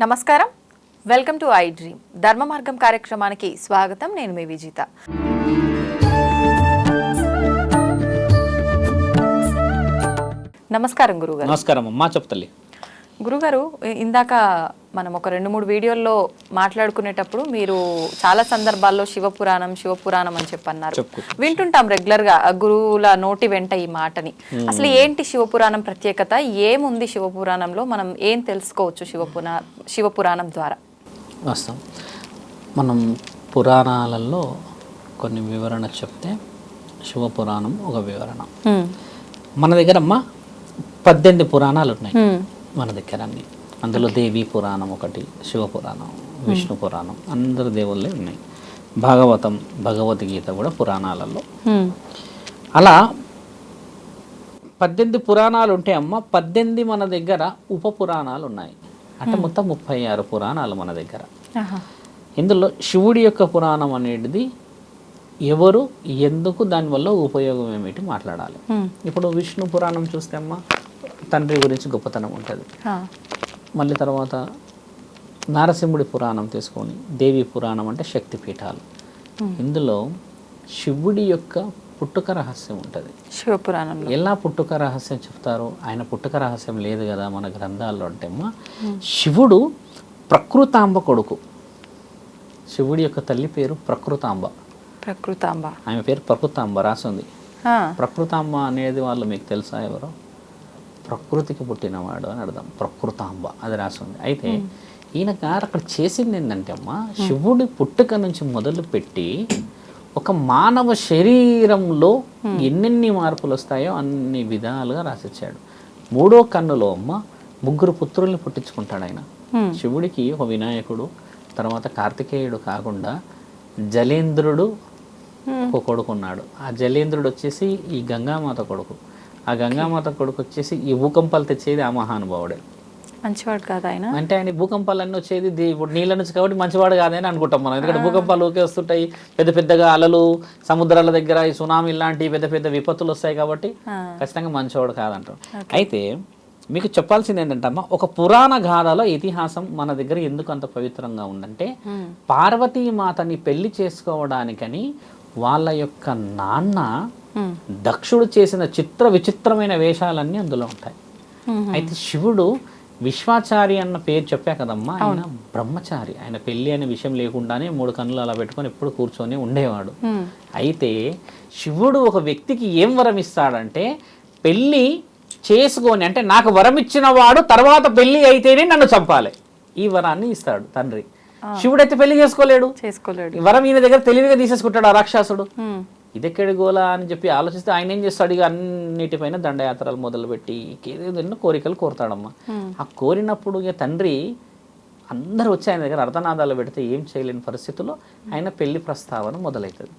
నమస్కారం, welcome to I dream ధర్మ మార్గం కార్యక్రమానికి స్వాగతం. నేను మీ విజిత. నమస్కారం గురుగారు. నమస్కారం అమ్మా, చెప్తల్లి. గురుగారు, ఇందాక మనం ఒక 2-3 వీడియోల్లో మాట్లాడుకునేటప్పుడు మీరు చాలా సందర్భాల్లో శివపురాణం అని చెప్పన్నారు. వింటుంటాం రెగ్యులర్ గా గురువుల నోటి వెంట ఈ మాటని. అసలు ఏంటి శివపురాణం ప్రత్యేకత? ఏముంది శివపురాణంలో? మనం ఏం తెలుసుకోవచ్చు శివపురాణం ద్వారా? వాస్తవం, మనం పురాణాలలో కొన్ని వివరణ చెప్తే శివపురాణం ఒక వివరణ. మన దగ్గర అమ్మ 18 పురాణాలు ఉన్నాయి మన దగ్గర అన్ని. అందులో దేవీ పురాణం ఒకటి, శివపురాణం, విష్ణు పురాణం, అందరు దేవుళ్ళే ఉన్నాయి. భాగవతం, భగవద్గీత కూడా పురాణాలలో. అలా 18 పురాణాలు ఉంటే అమ్మ 18 మన దగ్గర ఉప పురాణాలు ఉన్నాయి. అంటే మొత్తం 36 పురాణాలు మన దగ్గర. ఇందులో శివుడి యొక్క పురాణం అనేది ఎవరు, ఎందుకు, దానివల్ల ఉపయోగం ఏమిటి మాట్లాడాలి. ఇప్పుడు విష్ణు పురాణం చూస్తే అమ్మ తండ్రి గురించి గొప్పతనం ఉంటుంది. మళ్ళీ తర్వాత నారసింహుడి పురాణం తీసుకొని దేవి పురాణం అంటే శక్తిపీఠాలు. ఇందులో శివుడి యొక్క పుట్టుక రహస్యం ఉంటుంది శివపురాణంలో. ఎలా పుట్టుక రహస్యం చెప్తారో, ఆయన పుట్టుక రహస్యం లేదు కదా మన గ్రంథాల్లో. అంటే అమ్మ శివుడు ప్రకృతాంబ కొడుకు. శివుడి యొక్క తల్లి పేరు ప్రకృతాంబ. ఆమె పేరు ప్రకృతాంబ రాసింది. ప్రకృతాంబ అనేది వాళ్ళు మీకు తెలుసా ఎవరో? ప్రకృతికి పుట్టినవాడు అని అర్థం. ప్రకృతాంబ అది రాసింది. అయితే ఈయన గారు అక్కడ చేసింది ఏంటంటే అమ్మ శివుడి పుట్టుక నుంచి మొదలు పెట్టి ఒక మానవ శరీరంలో ఎన్నెన్ని మార్పులు వస్తాయో అన్ని విధాలుగా రాసిచ్చాడు. 3వ కన్నులో అమ్మ 3 పుత్రుల్ని పుట్టించుకుంటాడు ఆయన. శివుడికి ఒక వినాయకుడు, తర్వాత కార్తికేయుడు కాకుండా జలేంద్రుడు ఒక కొడుకున్నాడు. ఆ జలేంద్రుడు వచ్చేసి ఈ గంగామాత కొడుకు. ఆ గంగామాత కొడుకు వచ్చేసి ఈ భూకంపాలు తెచ్చేది ఆ మహానుభావుడే. మంచివాడు కాదు ఆయన. అంటే ఆయన భూకంపాలన్నీ వచ్చేది ఇప్పుడు నీళ్ళ నుంచి కాబట్టి మంచివాడు కాదని అనుకుంటాం మనం. ఎందుకంటే భూకంపాలు ఊకే వస్తుంటాయి, పెద్ద పెద్దగా అలలు, సముద్రాల దగ్గర ఈ సునామీ లాంటి పెద్ద పెద్ద విపత్తులు వస్తాయి కాబట్టి ఖచ్చితంగా మంచివాడు కాదంటాం. అయితే మీకు చెప్పాల్సింది ఏంటంటే అమ్మ, ఒక పురాణ గాథలో ఇతిహాసం మన దగ్గర ఎందుకు అంత పవిత్రంగా ఉందంటే పార్వతీమాతని పెళ్లి చేసుకోవడానికని వాళ్ళ యొక్క నాన్న దక్షుడు చేసిన విచిత్రమైన వేషాలన్నీ అందులో ఉంటాయి. అయితే శివుడు విశ్వాచారి అన్న పేరు చెప్పా కదమ్మా, ఆయన బ్రహ్మచారి. ఆయన పెళ్లి అనే విషయం లేకుండానే 3 కన్నులు అలా పెట్టుకొని ఎప్పుడు కూర్చొని ఉండేవాడు. అయితే శివుడు ఒక వ్యక్తికి ఏం వరం ఇస్తాడంటే పెళ్లి చేసుకొని, అంటే నాకు వరం ఇచ్చిన వాడు తర్వాత పెళ్లి అయితేనే నన్ను చంపాలి, ఈ వరాన్ని ఇస్తాడు తండ్రి. శివుడైతే పెళ్లి చేసుకోలేడు. వరం ఈయన దగ్గర తెలివిగా తీసేసుకుంటాడు ఆ రాక్షసుడు. ఇదెక్కడి గోలా అని చెప్పి ఆలోచిస్తే ఆయన ఏం చేస్తాడు, ఇక అన్నిటిపైన దండయాత్రలు మొదలుపెట్టి ఎన్నో కోరికలు కోరుతాడమ్మా. ఆ కోరినప్పుడు ఇక తండ్రి అందరూ వచ్చి ఆయన దగ్గర అర్ధనాదాలు పెడితే ఏం చేయలేని పరిస్థితుల్లో ఆయన పెళ్లి ప్రస్తావన మొదలవుతుంది.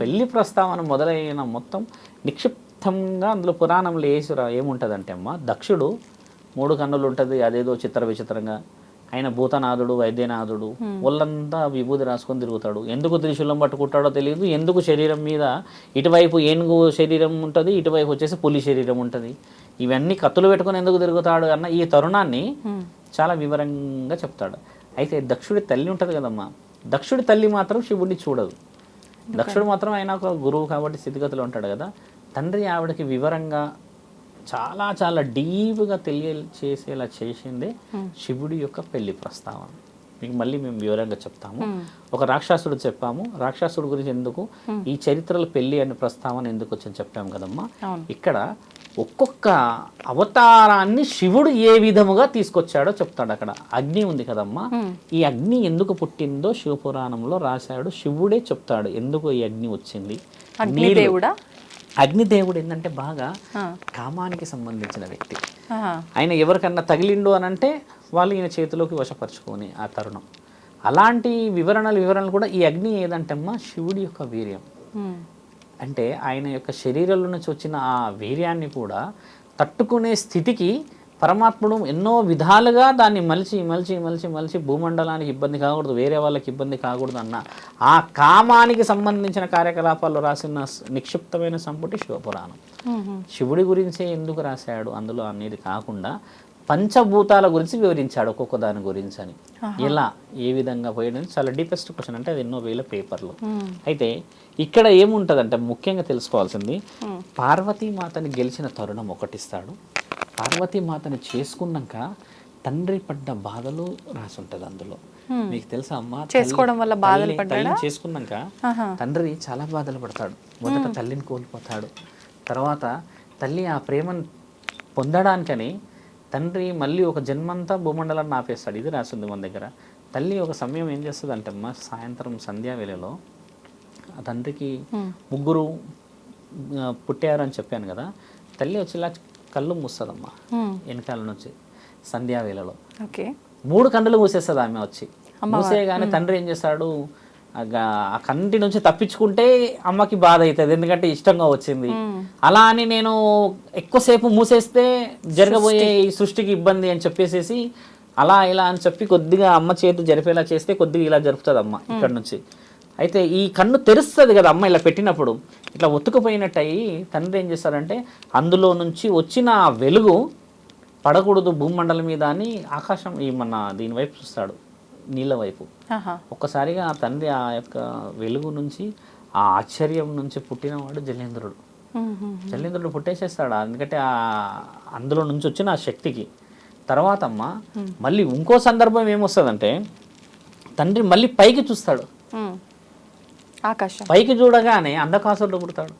పెళ్లి ప్రస్తావన మొదలైన మొత్తం నిక్షిప్తంగా అందులో పురాణంలో ఏముంటుందంటే అమ్మ, దక్షుడు 3 కన్నులు ఉంటుంది, అదేదో విచిత్రంగా. ఆయన భూతనాథుడు, వైద్యనాథుడు, ఒళ్ళంతా విభూతి రాసుకొని తిరుగుతాడు. ఎందుకు త్రిశూలం పట్టుకుంటాడో తెలియదు. ఎందుకు శరీరం మీద ఇటువైపు ఏనుగు శరీరం ఉంటుంది, ఇటువైపు వచ్చేసి పులి శరీరం ఉంటుంది, ఇవన్నీ కత్తులు పెట్టుకొని ఎందుకు తిరుగుతాడు అన్న ఈ తరుణాన్ని చాలా వివరంగా చెప్తాడు. అయితే దక్షుడి తల్లి ఉంటుంది కదమ్మా, దక్షుడి తల్లి మాత్రం శివుడిని చూడదు. దక్షుడు మాత్రం ఆయన ఒక గురువు కాబట్టి స్థితిగతులు ఉంటాడు కదా. తండ్రి ఆవిడకి వివరంగా చాలా చాలా డీప్గా తెలియచేసేలా చేసిందే శివుడి యొక్క పెళ్లి ప్రస్తావన. మీకు మళ్ళీ మేము వివరంగా చెప్తాము. ఒక రాక్షసుడు చెప్పాము, రాక్షసుడు గురించి ఎందుకు ఈ చరిత్రలో పెళ్లి అనే ప్రస్తావన ఎందుకు వచ్చని చెప్పాము కదమ్మా. ఇక్కడ ఒక్కొక్క అవతారాన్ని శివుడు ఏ విధముగా తీసుకొచ్చాడో చెప్తాడు. అక్కడ అగ్ని ఉంది కదమ్మా, ఈ అగ్ని ఎందుకు పుట్టిందో శివపురాణంలో రాశాడు. శివుడే చెప్తాడు ఎందుకు ఈ అగ్ని వచ్చింది. అగ్నిదేవుడు ఏంటంటే బాగా కామానికి సంబంధించిన వ్యక్తి. ఆయన ఎవరికన్నా తగిలిండు అని అంటే వాళ్ళు ఈయన చేతిలోకి వశపరుచుకొని ఆ తరుణం. అలాంటి వివరణలు కూడా ఈ అగ్ని ఏదంటే అమ్మా శివుడి యొక్క వీర్యం. అంటే ఆయన యొక్క శరీరంలో నుంచి వచ్చిన ఆ వీర్యాన్ని కూడా తట్టుకునే స్థితికి పరమాత్ముడు ఎన్నో విధాలుగా దాన్ని మలిచి భూమండలానికి ఇబ్బంది కాకూడదు, వేరే వాళ్ళకి ఇబ్బంది కాకూడదు అన్న ఆ కామానికి సంబంధించిన కార్యకలాపాల్లో రాసిన నిక్షిప్తమైన సంపుటి శివపురాణం. శివుడి గురించే ఎందుకు రాశాడు అందులో అనేది కాకుండా పంచభూతాల గురించి వివరించాడు ఒక్కొక్క దాని గురించి అని. ఎలా ఏ విధంగా పోయడం చాలా డీపెస్ట్ క్వశ్చన్, అంటే అది ఎన్నో వేల పేపర్లు. అయితే ఇక్కడ ఏముంటుందంటే ముఖ్యంగా తెలుసుకోవాల్సింది, పార్వతీమాతని గెలిచిన తరుణం ఒకటిస్తాడు. పార్వతీమాతని చేసుకున్నాక తండ్రి పడ్డ బాధలు రాసి ఉంటుంది అందులో. మీకు తెలుసా అమ్మ, చేసుకోవడం వల్ల బాధలు తల్లిని చేసుకున్నాక తండ్రి చాలా బాధలు పడతాడు. మొదట తల్లిని కోల్పోతాడు, తర్వాత తల్లి ఆ ప్రేమను పొందడానికని తండ్రి మళ్ళీ ఒక జన్మంతా భూమండలాన్ని ఆపేస్తాడు. ఇది రాసింది మన దగ్గర. తల్లి ఒక సమయం ఏం చేస్తుంది అంటే అమ్మ, సాయంత్రం సంధ్యా వేళలో ఆ తండ్రికి 3 పుట్టారు అని చెప్పాను కదా, తల్లి వచ్చి ఇలా కళ్ళు మూస్తుందమ్మా వెనకాల నుంచి సంధ్యా వేళలో. 3 కన్నులు మూసేస్తుంది ఆమె వచ్చి. మూసేయగానే తండ్రి ఏం చేస్తాడు, ఆ కంటి నుంచి తప్పించుకుంటే అమ్మకి బాధ అవుతుంది, ఎందుకంటే ఇష్టంగా వచ్చింది. అలా అని నేను ఎక్కువసేపు మూసేస్తే జరగబోయే ఈ సృష్టికి ఇబ్బంది అని చెప్పేసేసి అలా ఇలా అని చెప్పి కొద్దిగా అమ్మ చేతి జరిపేలా చేస్తే కొద్దిగా ఇలా జరుపుతుంది అమ్మ ఇక్కడ నుంచి. అయితే ఈ కన్ను తెరుస్తుంది కదా అమ్మ, ఇలా పెట్టినప్పుడు ఇట్లా ఒత్తుకుపోయినట్టు అయ్యి తండ్రి ఏం చేస్తారంటే అందులో నుంచి వచ్చిన ఆ వెలుగు పడకూడదు భూమండలం మీద అని ఆకాశం ఈ మన దీని వైపు చూస్తాడు, నీళ్ళ వైపు. ఒక్కసారిగా ఆ తండ్రి ఆ యొక్క వెలుగు నుంచి ఆ ఆశ్చర్యం నుంచి పుట్టినవాడు జలేంద్రుడు. జలేంద్రుడు పుట్టేసేస్తాడు, ఎందుకంటే అందులో నుంచి వచ్చిన ఆ శక్తికి. తర్వాత అమ్మ మళ్ళీ ఇంకో సందర్భం ఏమొస్తుందంటే తండ్రి మళ్ళీ పైకి చూస్తాడు, పైకి చూడగానే అంధకాసురుడు పుడతాడు.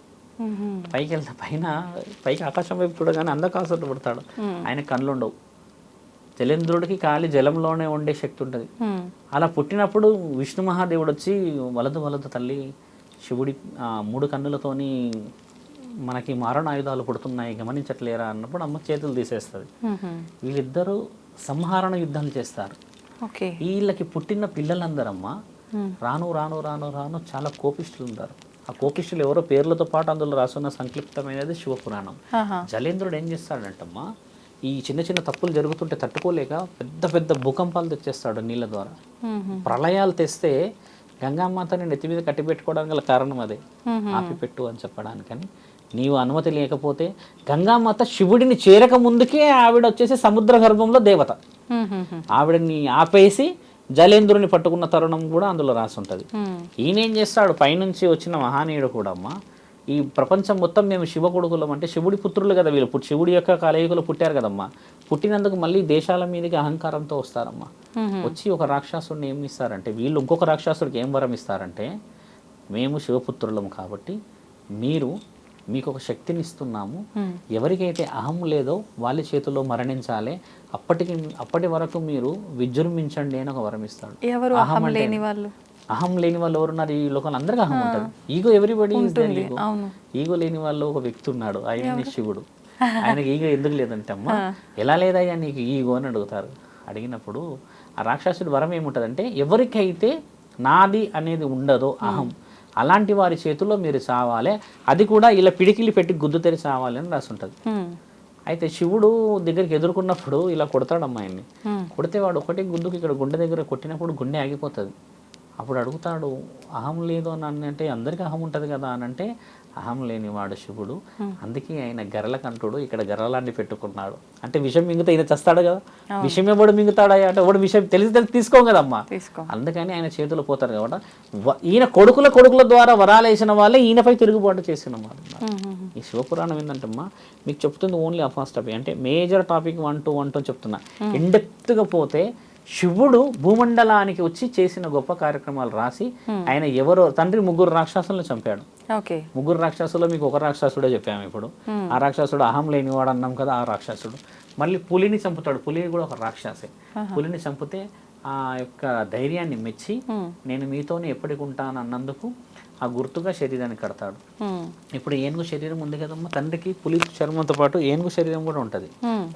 పైకి వెళ్తా పైకి ఆకాశం వైపు చూడగానే అంధకాసురుడు పుడతాడు. ఆయన కళ్ళు ఉండవు. జలేంద్రుడికి ఖాళీ జలంలోనే ఉండే శక్తి ఉంటుంది. అలా పుట్టినప్పుడు విష్ణు మహాదేవుడు వచ్చి వలదు తల్లి శివుడి 3 కన్నులతోని మనకి మారణాయుధాలు పుడుతున్నాయి గమనించట్లేరా అన్నప్పుడు అమ్మ చేతులు తీసేస్తుంది. వీళ్ళిద్దరూ సంహారణ యుద్ధాలు చేస్తారు. వీళ్ళకి పుట్టిన పిల్లలందరమ్మ రాను రాను రాను రాను చాలా కోపిష్ఠులు ఉంటారు. ఆ కోపిష్ఠులు ఎవరో పేర్లతో పాటు అందులో రాసున్న సంక్లిప్తమైనది శివపురాణం. జలేంద్రుడు ఏం చేస్తాడంటమ్మా, ఈ చిన్న చిన్న తప్పులు జరుగుతుంటే తట్టుకోలేక పెద్ద పెద్ద భూకంపాలు తెచ్చేస్తాడు నీళ్ళ ద్వారా. ప్రళయాలు తెస్తే గంగామాతని నెత్తి మీద కట్టి పెట్టుకోవడానికి గల కారణం అదే, ఆపిపెట్టు అని చెప్పడానికని. నీవు అనుమతి లేకపోతే గంగామాత శివుడిని చేరక ముందుకే ఆవిడ వచ్చేసి సముద్ర గర్భంలో దేవత, ఆవిడని ఆపేసి జలేంద్రుని పట్టుకున్న తరుణం కూడా అందులో రాసి ఉంటుంది. ఈయనేం చేస్తాడు, పైనుంచి వచ్చిన మహానీయుడు కూడా అమ్మ, ఈ ప్రపంచం మొత్తం మేము శివ కొడుకులం అంటే శివుడి పుత్రులు కదా వీళ్ళు, శివుడి యొక్క కలయికలు పుట్టారు కదమ్మా. పుట్టినందుకు మళ్ళీ దేశాల మీదకి అహంకారంతో వస్తారమ్మా. వచ్చి ఒక రాక్షసుడిని ఏమి ఇస్తారంటే, వీళ్ళు ఇంకొక రాక్షసుడికి ఏం వరం ఇస్తారంటే, మేము శివపుత్రులం కాబట్టి మీకు ఒక శక్తిని ఇస్తున్నాము, ఎవరికైతే అహం లేదో వాళ్ళ చేతుల్లో మరణించాలి, అప్పటి వరకు మీరు విజృంభించండి అని ఒక వరం ఇస్తాడు. అహం లేని వాళ్ళు ఎవరున్నారు ఈ లోకంలో? అందరికీ అహం ఉంటుంది. ఈగో ఎవ్రీబడి ఈగో లేని వాళ్ళు ఒక వ్యక్తి ఉన్నాడు, ఆయన శివుడు. ఆయనకి ఈగో ఎందుకు లేదంటే అమ్మా, ఎలా లేదయ్యా నీకు ఈగో అని అడుగుతారు. అడిగినప్పుడు ఆ రాక్షసుడి వరం ఏముంటుందంటే, ఎవరికైతే నాది అనేది ఉండదో అహం, అలాంటి వారి చేతుల్లో మీరు చావాలి, అది కూడా ఇలా పిడికిలి పెట్టి గుద్దు తెరి చావాలి అని రాసి ఉంటుంది. అయితే శివుడు దగ్గరికి ఎదుర్కొన్నప్పుడు ఇలా కొడతాడు అమ్మాయిని. కొడితే వాడు ఒకటి గుద్దుకు ఇక్కడ గుండె దగ్గర కొట్టినప్పుడు గుండె ఆగిపోతుంది. అప్పుడు అడుగుతాడు, అహం లేదు అని అంటే అందరికీ అహం ఉంటుంది కదా అని అంటే, అహం లేనివాడు శివుడు, అందుకే ఆయన గర్రెల కంటుడు ఇక్కడ గర్రలాంటి పెట్టుకున్నాడు. అంటే విషం మింగితే ఈయన చస్తాడు కదా, విషం ఎవడు మింగుతాడా అంటే వాడు విషయం తెలిసి తీసుకోం కదమ్మా, అందుకని ఆయన చేతులు పోతారు కాబట్టి ఈయన కొడుకుల ద్వారా వరాలు వేసిన వాళ్ళే ఈయనపై తిరుగుబాటు చేసిన వాళ్ళు. ఈ శివపురాణం ఏంటంటమ్మా, మీకు చెప్తుంది ఓన్లీ ఫస్ట్ టాపిక్, అంటే మేజర్ టాపిక్ 1 to 1 చెప్తున్నా. ఇండెప్త్గా పోతే శివుడు భూమండలానికి వచ్చి చేసిన గొప్ప కార్యక్రమాలు రాసి, ఆయన ఎవరో తండ్రి 3 రాక్షసులను చంపాడు. 3 రాక్షసులు మీకు ఒక రాక్షసుడే చెప్పాము ఇప్పుడు. ఆ రాక్షసుడు అహం లేనివాడు అన్నాం కదా, ఆ రాక్షసుడు మళ్ళీ పులిని చంపుతాడు. పులి కూడా ఒక రాక్షసే. పులిని చంపితే ఆ యొక్క ధైర్యాన్ని మెచ్చి నేను మీతోనే ఎప్పటికి ఉంటాను అన్నందుకు ఆ గుర్తుగా శరీరాన్ని కడతాడు. ఇప్పుడు ఏనుగు శరీరం ఉంది కదమ్మా, తండ్రికి పులి చర్మంతో పాటు ఏనుగు శరీరం కూడా ఉంటుంది.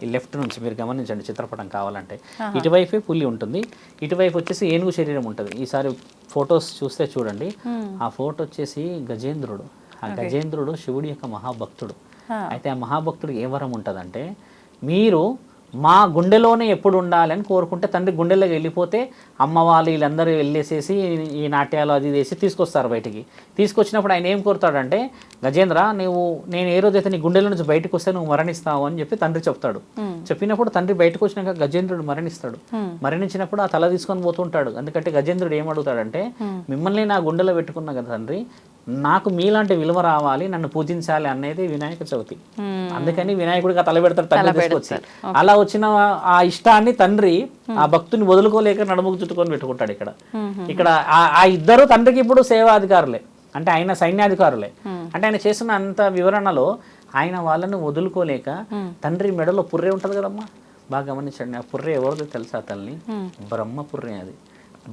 ఈ లెఫ్ట్ నుంచి మీరు గమనించండి, చిత్రపటం కావాలంటే ఇటువైపే పులి ఉంటుంది, ఇటువైపు వచ్చేసి ఏనుగు శరీరం ఉంటుంది. ఈసారి ఫొటోస్ చూస్తే చూడండి, ఆ ఫోటో వచ్చేసి గజేంద్రుడు. ఆ గజేంద్రుడు శివుడి యొక్క మహాభక్తుడు. అయితే ఆ మహాభక్తుడికి ఏ వరం ఉంటుందంటే, మీరు మా గుండెలోనే ఎప్పుడు ఉండాలని కోరుకుంటే తండ్రి గుండెలోకి వెళ్ళిపోతే అమ్మ వాళ్ళు వీళ్ళందరూ వెళ్ళేసేసి ఈ నాట్యాలు అది వేసి తీసుకొస్తారు బయటికి. తీసుకొచ్చినప్పుడు ఆయన ఏం కోరుతాడంటే, గజేంద్ర నేను ఏ రోజైతే నీ గుండెల నుంచి బయటకు వస్తే నువ్వు మరణిస్తావు అని చెప్పి తండ్రి చెప్తాడు. చెప్పినప్పుడు తండ్రి బయటకు వచ్చినాక గజేంద్రుడు మరణిస్తాడు. మరణించినప్పుడు ఆ తల తీసుకొని పోతుంటాడు. ఎందుకంటే గజేంద్రుడు ఏమడుగుతాడంటే, మిమ్మల్ని నా గుండెలో పెట్టుకున్నా కదా తండ్రి, నాకు మీలాంటి విలువ రావాలి, నన్ను పూజించాలి అనేది వినాయక చవితి. అందుకని వినాయకుడికి ఆ తల పెడతాడు తండ్రి తీసుకొచ్చి. అలా వచ్చిన ఆ ఇష్టాన్ని తండ్రి ఆ భక్తుని వదులుకోలేక నడుముకు చుట్టుకొని పెట్టుకుంటాడు. ఇక్కడ ఆ ఇద్దరు తండ్రికి ఇప్పుడు సేవాధికారులే, అంటే ఆయన సైన్యాధికారులే. అంటే ఆయన చేసిన అంత వివరణలో ఆయన వాళ్ళని వదులుకోలేక తండ్రి మెడలో పుర్రె ఉంటుంది కదమ్మా, బాగా గమనించండి. ఆ పుర్రె ఎవరిదో తెలుసా తల్లి? బ్రహ్మ పుర్రె. అది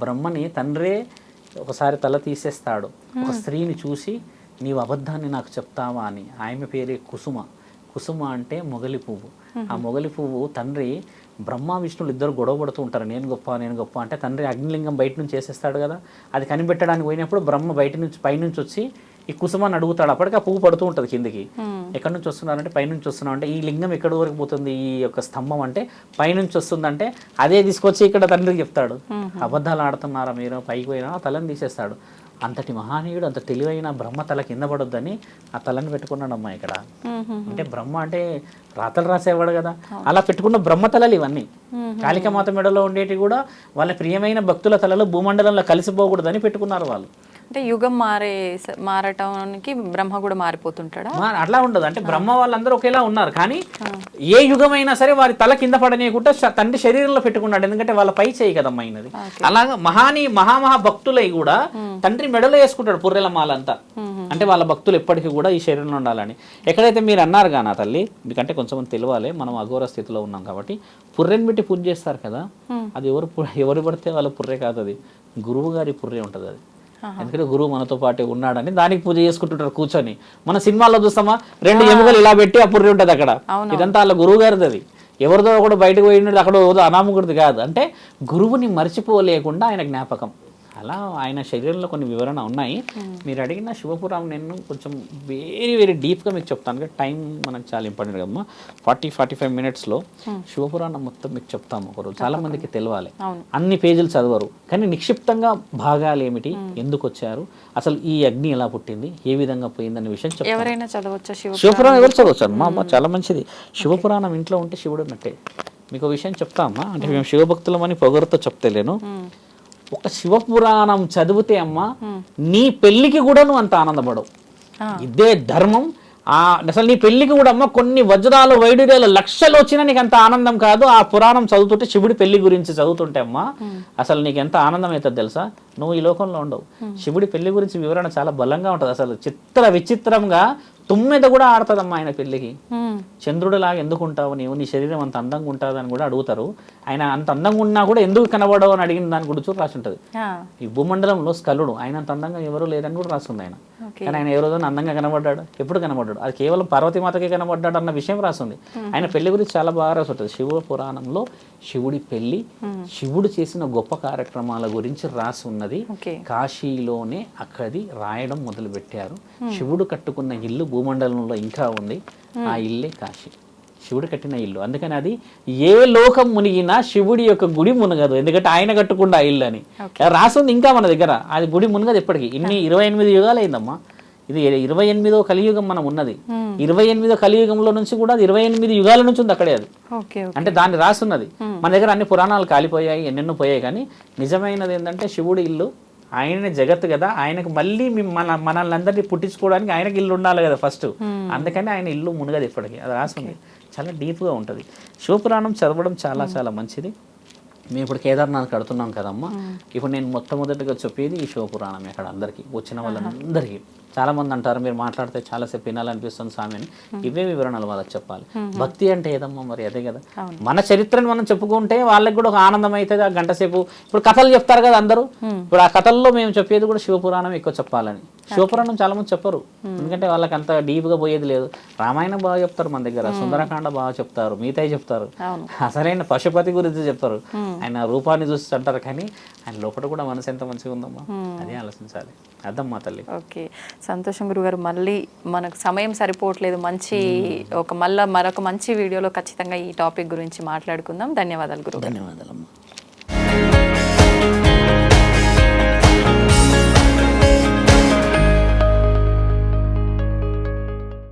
బ్రహ్మని తండ్రే ఒకసారి తల తీసేస్తాడు. ఒక స్త్రీని చూసి నీవు అబద్ధాన్ని నాకు చెప్తావా అని. ఆమె పేరే కుసుమ. కుసుమ అంటే మొగలి పువ్వు. ఆ మొగలి పువ్వు తండ్రి బ్రహ్మ విష్ణువులు ఇద్దరు గొడవ పడుతూ ఉంటారు, నేను గొప్ప నేను గొప్ప అంటే. తండ్రి అగ్నిలింగం బయట నుంచి వేసేస్తాడు కదా, అది కనిపెట్టడానికి పోయినప్పుడు బ్రహ్మ బయట నుంచి పైనుంచి వచ్చి ఈ కుసుమాన్ని అడుగుతాడు. అప్పటికి ఆ పువ్వు పడుతూ ఉంటుంది కిందికి. ఎక్కడి నుంచి వస్తున్నారంటే పైనుంచి వస్తున్నాం అంటే, ఈ లింగం ఎక్కడి వరకు పోతుంది ఈ యొక్క స్తంభం అంటే పైనుంచి వస్తుందంటే, అదే తీసుకొచ్చి ఇక్కడ తండ్రికి చెప్తాడు. అబద్ధాలు ఆడుతున్నారా మీరు, పైకి పోయినా తలని తీసేస్తాడు. అంతటి మహానీయుడు, అంత తెలివైన బ్రహ్మ తల కింద పడొద్దని ఆ తలని పెట్టుకున్నాడమ్మా ఇక్కడ. అంటే బ్రహ్మ అంటే రాతలు రాసేవాడు కదా, అలా పెట్టుకున్న బ్రహ్మ తలలు ఇవన్నీ. కాళికామాత మెడలో ఉండేటి కూడా వాళ్ళ ప్రియమైన భక్తుల తలలు భూమండలంలో కలిసిపోకూడదని పెట్టుకున్నారు వాళ్ళు. అంటే యుగం మారటానికి బ్రహ్మ కూడా మారిపోతుంటాడా? అట్లా ఉండదు. అంటే బ్రహ్మ వాళ్ళందరూ ఒకేలా ఉన్నారు, కానీ ఏ యుగమైనా సరే వారి తల కింద పడనీయకుండా తండ్రి శరీరంలో పెట్టుకున్నాడు. ఎందుకంటే వాళ్ళ పై చేయి కదమ్మా అయినది. అలాగా మహామహా భక్తులై కూడా తండ్రి మెడలో వేసుకుంటాడు పుర్రెల మాలంతా. అంటే వాళ్ళ భక్తులు ఎప్పటికీ కూడా ఈ శరీరంలో ఉండాలని. ఎక్కడైతే మీరు అన్నారు కానీ తల్లి, ఎందుకంటే కొంచెం తెలియాలి, మనం అఘోర స్థితిలో ఉన్నాం కాబట్టి పుర్రెని పెట్టి పూజ చేస్తారు కదా, అది ఎవరు పడితే వాళ్ళ పుర్రె కాదు, అది గురువు గారి పుర్రె ఉంటుంది. అది ఎందుకంటే గురువు మనతో పాటు ఉన్నాడని దానికి పూజ చేసుకుంటుంటారు కూర్చొని. మన సినిమాల్లో చూస్తామా, 2 ఎముకలు ఇలా పెట్టి ఆ పుర్రె ఉంటుంది అక్కడ. ఇదంతా వాళ్ళ గురువు గారిది. అది ఎవరిదో కూడా బయటకు పోయినది, అక్కడ అనామకుడిది కాదు. అంటే గురువుని మర్చిపోలేకుండా ఆయన జ్ఞాపకం. అలా ఆయన శరీరంలో కొన్ని వివరణ ఉన్నాయి. మీరు అడిగిన శివపురాణం నేను కొంచెం వెరీ డీప్గా మీకు చెప్తాను. టైం మనకు చాలా ఇంపార్టెంట్ కదమ్మా. 40-45 మినిట్స్లో శివపురాణం మొత్తం మీకు చెప్తాము ఒకరోజు. చాలా మందికి తెలియాలి, అన్ని పేజీలు చదవరు, కానీ నిక్షిప్తంగా భాగాలు ఏమిటి, ఎందుకు వచ్చారు, అసలు ఈ అగ్ని ఎలా పుట్టింది, ఏ విధంగా పోయిందనే విషయం చెప్తాను. ఎవరైనా చదవచ్చా శివపురాణం? ఎవరు చదవచ్చు అమ్మా, చాలా మంచిది. శివపురాణం ఇంట్లో ఉంటే శివుడు ఉన్నట్టే. మీకు విషయం చెప్తామా, అంటే మేము శివభక్తులమని పొగరుతో చెప్తలేను. ఒక శివపురాణం చదివితే అమ్మా నీ పెళ్లికి కూడా నువ్వు అంత ఆనందపడవు. ఇదే ధర్మం. అసలు నీ పెళ్లికి కూడా అమ్మ కొన్ని వజ్రాలు వైడూర్యాలు లక్షలు వచ్చినా నీకు అంత ఆనందం కాదు. ఆ పురాణం చదువుతుంటే, శివుడి పెళ్లి గురించి చదువుతుంటే అమ్మా అసలు నీకు ఎంత ఆనందం అవుతుంది తెలుసా? నువ్వు ఈ లోకంలో ఉండవు. శివుడి పెళ్లి గురించి వివరణ చాలా బలంగా ఉంటుంది. అసలు విచిత్రంగా తుమ్మెద కూడా ఆడుతుందమ్మా ఆయన పెళ్లికి. చంద్రుడిలాగా ఎందుకు ఉంటావు నీవు, నీ శరీరం అంత అందంగా ఉంటుంది అని కూడా అడుగుతారు. ఆయన అంత అందంగా ఉన్నా కూడా ఎందుకు కనబడవు అని అడిగిన దాని గురించి రాసి ఉంటుంది. ఈ భూమండలంలో స్కలుడు, ఆయన అంత అందంగా ఎవరు లేదని కూడా రాస్తుంది ఆయన. కానీ ఆయన ఏ రోజు అందంగా కనబడ్డాడు, ఎప్పుడు కనబడ్డాడు, అది కేవలం పార్వతీమాతకే కనబడ్డాడు అన్న విషయం రాస్తుంది. ఆయన పెళ్లి గురించి చాలా బాగా రాసి ఉంటుంది. శివ పురాణంలో శివుడి పెళ్లి, శివుడు చేసిన గొప్ప కార్యక్రమాల గురించి రాసి ఉన్నది. కాశీలోనే అక్కడి రాయడం మొదలు పెట్టారు. శివుడు కట్టుకున్న ఇల్లు భూమండలంలో ఇంకా ఉంది. ఆ ఇల్లే కాశీ, శివుడు కట్టిన ఇల్లు. అందుకని అది ఏ లోకం మునిగినా శివుడి యొక్క గుడి మునగదు, ఎందుకంటే ఆయన కట్టుకుండా ఆ ఇల్లు అని రాసింది. ఇంకా మన దగ్గర అది గుడి మునగదు ఎప్పటికీ. 28 యుగాలు అయిందమ్మా. ఇది 28వ కలియుగం మనం ఉన్నది. 28వ కలియుగంలో నుంచి కూడా 28 యుగాల నుంచి ఉంది అక్కడే. అది అంటే దాన్ని రాసున్నది. మన దగ్గర అన్ని పురాణాలు కాలిపోయాయి, ఎన్నెన్నో పోయాయి, కానీ నిజమైనది ఏంటంటే శివుడి ఇల్లు. ఆయననే జగత్తు కదా, ఆయనకు మళ్ళీ మనల్ని అందరినీ పుట్టించుకోవడానికి ఆయనకి ఇల్లు ఉండాలి కదా ఫస్ట్. అందుకని ఆయన ఇల్లు మునగదు ఎప్పటికీ. అది రాస్తుంది, చాలా డీప్గా ఉంటుంది. శివపురాణం చదవడం చాలా చాలా మంచిది. మేము ఇప్పుడు కేదార్నాథ్ కడుతున్నాం కదమ్మా. ఇప్పుడు నేను మొట్టమొదటిగా చెప్పేది ఈ శివపురాణం. అక్కడ అందరికీ వచ్చిన వాళ్ళందరికీ చాలా మంది అంటారు మీరు మాట్లాడితే చాలాసేపు వినాలనిపిస్తుంది స్వామి అని. ఇవే వివరణలు వాళ్ళకి చెప్పాలి. భక్తి అంటే ఏదమ్మా మరి అదే కదా. మన చరిత్రను మనం చెప్పుకుంటే వాళ్ళకి కూడా ఒక ఆనందం అవుతుంది. ఆ గంట సేపు ఇప్పుడు కథలు చెప్తారు కదా అందరూ. ఇప్పుడు ఆ కథల్లో మేము చెప్పేది కూడా శివపురాణం ఎక్కువ చెప్పాలని. శివపురాణం చాలా మంది చెప్పరు, ఎందుకంటే వాళ్ళకి అంత డీప్గా పోయేది లేదు. రామాయణం బాగా చెప్తారు మన దగ్గర, సుందరకాండ బాగా చెప్తారు, మిగతాయి చెప్తారు, అసలైన పశుపతి గురించి చెప్తారు. ఆయన రూపాన్ని చూసి అంటారు, కానీ ఆయన లోపల కూడా మనసు ఎంత మంచిగా ఉందమ్మా, అదే ఆలోచించాలి. అర్థమ్మా తల్లి. ఓకే, సంతోషం గురుగారు. మళ్ళీ మనకు సమయం సరిపోవట్లేదు. మరొక మంచి వీడియోలో ఖచ్చితంగా ఈ టాపిక్ గురించి మాట్లాడుకుందాం. ధన్యవాదాలు గురువు. ధన్యవాదాలమ్మా.